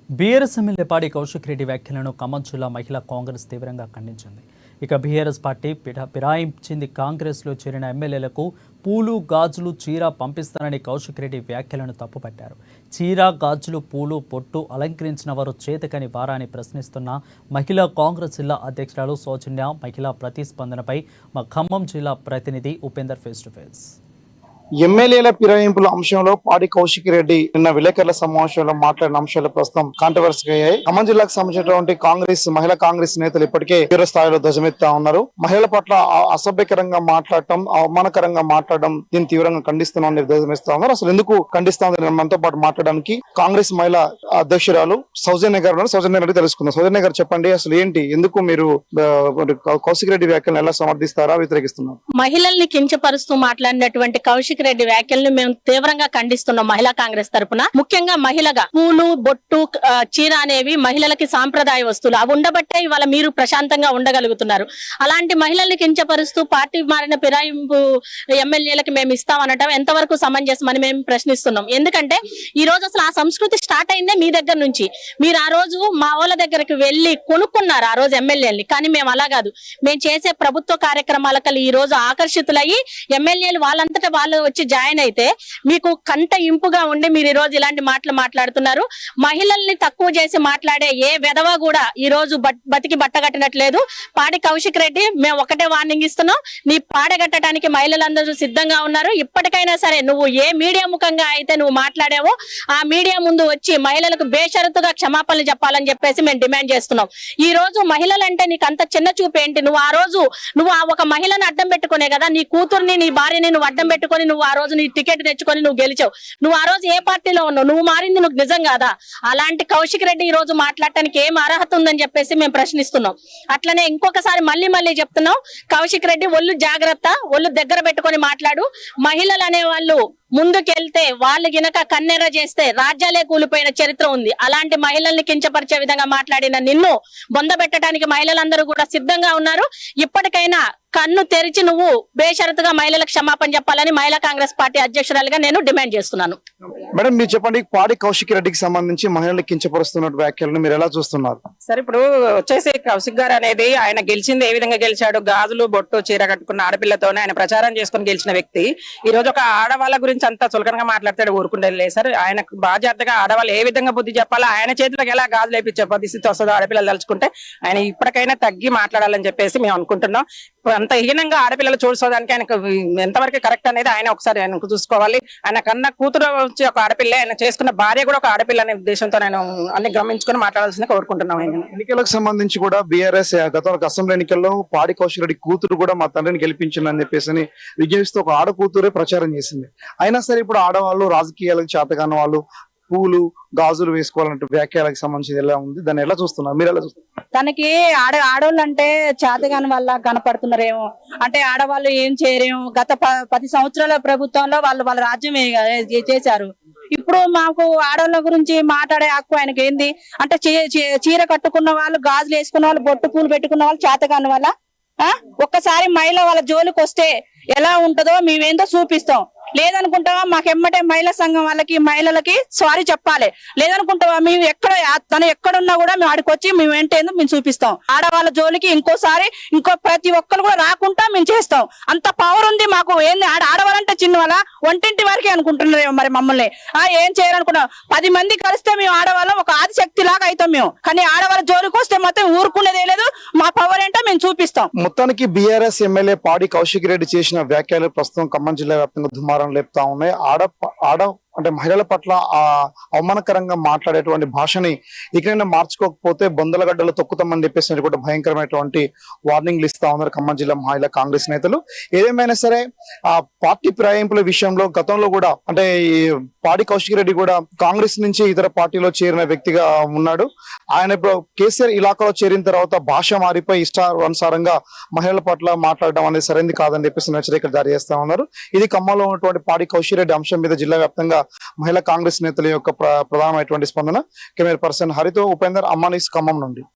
BRS MLA పాడి కౌశిక్ రెడ్డి వ్యాఖ్యలను ఖమ్మం జిల్లా మహిళా కాంగ్రెస్ తీవ్రంగా ఖండించింది. ఇక బీఆర్ఎస్ పార్టీ ఫిరాయించింది కాంగ్రెస్లో చేరిన ఎమ్మెల్యేలకు పూలు గాజులు చీర పంపిస్తానని కౌశిక్ రెడ్డి వ్యాఖ్యలను తప్పుపట్టారు. చీర గాజులు పూలు పొట్టు అలంకరించిన వారు చేతకని వారాన్ని ప్రశ్నిస్తున్న మహిళా కాంగ్రెస్ జిల్లా అధ్యక్షురాలు సౌజన్య మహిళా ప్రతిస్పందనపై మా ఖమ్మం జిల్లా ప్రతినిధి ఉపేందర్ ఫేస్ టు ఫేస్. ఎమ్మెల్యేల ఫిరాయింపుల అంశంలో పాడి కౌశిక్ రెడ్డి నిన్న విలేకరుల సమావేశంలో మాట్లాడిన అంశాలు ప్రస్తుతం కాంట్రవర్సీ అయ్యాయి. ఖమ్మం జిల్లాకు సంబంధించినటువంటి మహిళా కాంగ్రెస్ నేతలు ఇప్పటికే తీవ్ర స్థాయిలో ధ్వజమెత్తా ఉన్నారు. మహిళల పట్ల అసభ్యకరంగా మాట్లాడటం, అవమానకరంగా మాట్లాడడం దీన్ని తీవ్రంగా ఖండిస్తున్నామని ధ్వజమెస్తా ఉన్నారు. అసలు ఎందుకు ఖండిస్తామని మనతో పాటు మాట్లాడడానికి కాంగ్రెస్ మహిళా అధ్యక్షురాలు సౌజన్య గారు సౌజన్య రెడ్డి తెలుసుకుందాం. సౌజన్య గారు చెప్పండి, అసలు ఏంటి, ఎందుకు మీరు కౌశిక్ రెడ్డి వ్యాఖ్యలను ఎలా సమర్థిస్తారా, వ్యతిరేకిస్తున్నారు? మహిళల్ని కించపరుస్తూ మాట్లాడినటువంటి కౌశిక్ రెడ్డి వ్యాఖ్యలను మేము తీవ్రంగా ఖండిస్తున్నాం. మహిళా కాంగ్రెస్ తరపున ముఖ్యంగా మహిళగా పూలు బొట్టు చీర అనేవి మహిళలకి సాంప్రదాయ వస్తువులు. అవి ఉండబట్టే ఇవాళ మీరు ప్రశాంతంగా ఉండగలుగుతున్నారు. అలాంటి మహిళల్ని కించపరుస్తూ పార్టీ మారిన ఫిరాయింపు ఎమ్మెల్యేలకి మేము ఇస్తామనటం ఎంతవరకు సమంజసమని మేము ప్రశ్నిస్తున్నాం. ఎందుకంటే ఈ రోజు అసలు ఆ సంస్కృతి స్టార్ట్ అయిందే మీ దగ్గర నుంచి. మీరు ఆ రోజు మా వాళ్ళ దగ్గరికి వెళ్లి కొనుక్కున్నారు ఆ రోజు ఎమ్మెల్యేలని. కానీ మేము అలా కాదు, మేము చేసే ప్రభుత్వ కార్యక్రమాలకు ఈ రోజు ఆకర్షితులయ్యి ఎమ్మెల్యేలు వాళ్ళంతటా వాళ్ళు వచ్చి జాయిన్ అయితే మీకు కంట ఇంపుగా ఉండి మీరు ఈ రోజు ఇలాంటి మాటలు మాట్లాడుతున్నారు. మహిళల్ని తక్కువ చేసి మాట్లాడే ఏ వెధవ కూడా ఈ రోజు బతికి బట్టగట్టినట్లేదు. పాడి కౌశిక్ రెడ్డి మేము ఒకటే వార్నింగ్ ఇస్తున్నాం, నీ పాడగట్టడానికి మహిళలందరూ సిద్ధంగా ఉన్నారు. ఇప్పటికైనా సరే నువ్వు ఏ మీడియా ముఖంగా అయితే నువ్వు మాట్లాడావో ఆ మీడియా ముందు వచ్చి మహిళలకు బేషరతుగా క్షమాపణలు చెప్పాలని చెప్పేసి మేము డిమాండ్ చేస్తున్నాం. ఈ రోజు మహిళలంటే నీకు అంత చిన్న చూపు ఏంటి? నువ్వు ఆ రోజు ఆ ఒక మహిళను అడ్డం పెట్టుకునే కదా నీ కూతుర్ని నీ భార్యని నువ్వు అడ్డం పెట్టుకుని నువ్వు ఆ రోజు నీ టికెట్ తెచ్చుకొని నువ్వు గెలిచావు. నువ్వు ఆ రోజు ఏ పార్టీలో ఉన్నావు? నువ్వు మారింది నువ్వు నిజం కాదా? అలాంటి కౌశిక్ రెడ్డి ఈ రోజు మాట్లాడటానికి ఏం అర్హత ఉందని చెప్పేసి మేము ప్రశ్నిస్తున్నాం. అట్లనే ఇంకొకసారి మళ్ళీ చెప్తున్నాం, కౌశిక్ రెడ్డి ఒళ్ళు జాగ్రత్త, ఒళ్ళు దగ్గర పెట్టుకొని మాట్లాడు. మహిళలు అనే వాళ్ళు ముందుకెళ్తే వాళ్ళు గినక కన్నెర చేస్తే రాజ్యాలే కూలిపోయిన చరిత్ర ఉంది. అలాంటి మహిళల్ని కించపరిచే విధంగా మాట్లాడిన నిన్ను బొందబెట్టడానికి మహిళలందరూ కూడా సిద్ధంగా ఉన్నారు. ఇప్పటికైనా కన్ను తెరిచి నువ్వు బేషరతుగా మహిళలకు క్షమాపణ చెప్పాలని మహిళా కాంగ్రెస్ పార్టీ అధ్యక్షురాలుగా నేను డిమాండ్ చేస్తున్నాను. మేడం, మీరు చెప్పండి, పాడి కౌశిక్ రెడ్డికి సంబంధించి మహిళలు కించపరుస్తున్న వ్యాఖ్యలను మీరు ఎలా చూస్తున్నారు? సరే, ఇప్పుడు వచ్చేసి కౌశిక్ గారు అనేది ఆయన గెలిచింది ఏ విధంగా గెలిచాడు? గాజులు బొట్టు చీర కట్టుకున్న ఆడపిల్లతోనే ఆయన ప్రచారం చేసుకుని గెలిచిన వ్యక్తి ఈ రోజు ఒక ఆడవాళ్ళ గురించి అంతా చులకనగా మాట్లాడతాడు. ఊరుకుంటే లేదు సార్. ఆయనకు బాధ్యతగా ఆడవాళ్ళు ఏ విధంగా బుద్ధి చెప్పాలో, ఆయన చేతులకు ఎలా గాజులు వేయించే పరిస్థితి వస్తుందో ఆడపిల్లలు తలుచుకుంటే ఆయన ఇప్పటికైనా తగ్గి మాట్లాడాలని చెప్పేసి మేము అనుకుంటున్నాం. అంత హీనంగా ఆడపిల్లలు చూసుకోవడానికి ఆయనకు ఎంతవరకు కరెక్ట్ అనేది ఆయన ఒకసారి ఆయనకు చూసుకోవాలి. ఆయన కన్నా కూతురు వచ్చి ఒక ఆడపిల్ల, ఆయన చేసుకున్న భార్య కూడా ఒక ఆడపిల్ల అనే ఉద్దేశంతో నేను అన్ని గమనించుకుని మాట్లాడాల్సింది కోరుకుంటున్నాం. ఎన్నికలకు సంబంధించి కూడా బీఆర్ఎస్ గతంలో అసెంబ్లీ ఎన్నికల్లో పాడి కౌశిక్ రెడ్డి కూతురు కూడా మా తండ్రిని గెలిపించిందని చెప్పేసి విజయిస్తూ ఒక ఆడ కూతురే ప్రచారం చేసింది. అయినా సరే ఇప్పుడు ఆడవాళ్ళు, రాజకీయాలకు చేతగాని వాళ్ళు పూలు గాజులు వేసుకోవాలంటే వ్యాఖ్యలకు సంబంధించి ఎలా ఉంది, దాన్ని ఎలా చూస్తున్నారు, మీరు ఎలా చూస్తున్నారు? తనకి ఆడవాళ్ళు అంటే చేతగాని వల్ల కనపడుతున్నారేమో, అంటే ఆడవాళ్ళు ఏం చేయరేమో. గత 10 సంవత్సరాల ప్రభుత్వంలో వాళ్ళ రాజ్యం చేశారు. ఇప్పుడు మాకు ఆడవాళ్ళ గురించి మాట్లాడే హక్కు ఆయనకి ఏంది? అంటే చీర కట్టుకున్న వాళ్ళు, గాజులు వేసుకున్న వాళ్ళు, బొట్టు పూలు పెట్టుకున్న వాళ్ళు చేతగాని వల్ల ఒక్కసారి మహిళ వాళ్ళ జోలికి వస్తే ఎలా ఉంటుందో మేమేందో చూపిస్తాం. లేదనుకుంటావా మాకెమ్మటే మహిళా సంఘం వాళ్ళకి మహిళలకి సారీ చెప్పాలి. లేదనుకుంటావా మేము తను ఎక్కడున్నా కూడా మేము ఆడికి వచ్చి మేము ఏంటేందో మేము చూపిస్తాం. ఆడవాళ్ళ జోలికి ఇంకో ప్రతి ఒక్కరు కూడా రాకుండా మేము చేస్తాం. అంత పవర్ ఉంది మాకు. ఏంది ఆడవాళ్ళంటే చిన్న వాళ్ళ ఒంటింటి వరకే అనుకుంటున్నారేమో మరి మమ్మల్ని. ఏం చేయాలనుకున్నాం? 10 మంది కలిస్తే మేము ఆడవాళ్ళం ఒక ఆదిశక్తి లాగా అవుతాం మేము. కానీ ఆడవాళ్ళ జోలికి వస్తే మాత్రం ఊరుకునేదే లేదు. మా పవర్ ఏంటో మేము చూపిస్తాం. మొత్తానికి బీఆర్ఎస్ ఎమ్మెల్యే పాడి కౌశిక్ రెడ్డి చేసిన వ్యాఖ్యలు ప్రస్తుతం ఖమ్మం జిల్లా వ్యాప్తంగా దుమారం లేపుతా ఉన్నాయి. అంటే మహిళల పట్ల అవమానకరంగా మాట్లాడేటువంటి భాషని ఇకైనా మార్చుకోకపోతే బొందలగడ్డలు తొక్కుతామని చెప్పేసి కూడా భయంకరమైనటువంటి వార్నింగ్లు ఇస్తా ఉన్నారు ఖమ్మం జిల్లా మహిళా కాంగ్రెస్ నేతలు. ఏదేమైనా సరే ఆ పార్టీ ఫిరాయింపుల విషయంలో గతంలో కూడా అంటే పాడి కౌశిక్ రెడ్డి కూడా కాంగ్రెస్ నుంచి ఇతర పార్టీలో చేరిన వ్యక్తిగా ఉన్నాడు. ఆయన ఇప్పుడు కేసీఆర్ ఇలాకాలో చేరిన తర్వాత భాష మారిపోయి ఇష్టానుసారంగా మహిళల పట్ల మాట్లాడడం అనేది సరైనది కాదని చెప్పేసి హెచ్చరికలు జారీ చేస్తా ఉన్నారు. ఇది ఖమ్మంలో ఉన్నటువంటి పాడి కౌశిక్ రెడ్డి అంశం మీద జిల్లా వ్యాప్తంగా మహిళా కాంగ్రెస్ నేతల యొక్క ప్రధానమైనటువంటి స్పందన. కెమెరా పర్సన్ హరితో ఉపేందర్, అమ్మానీస్, ఖమ్మం నుండి.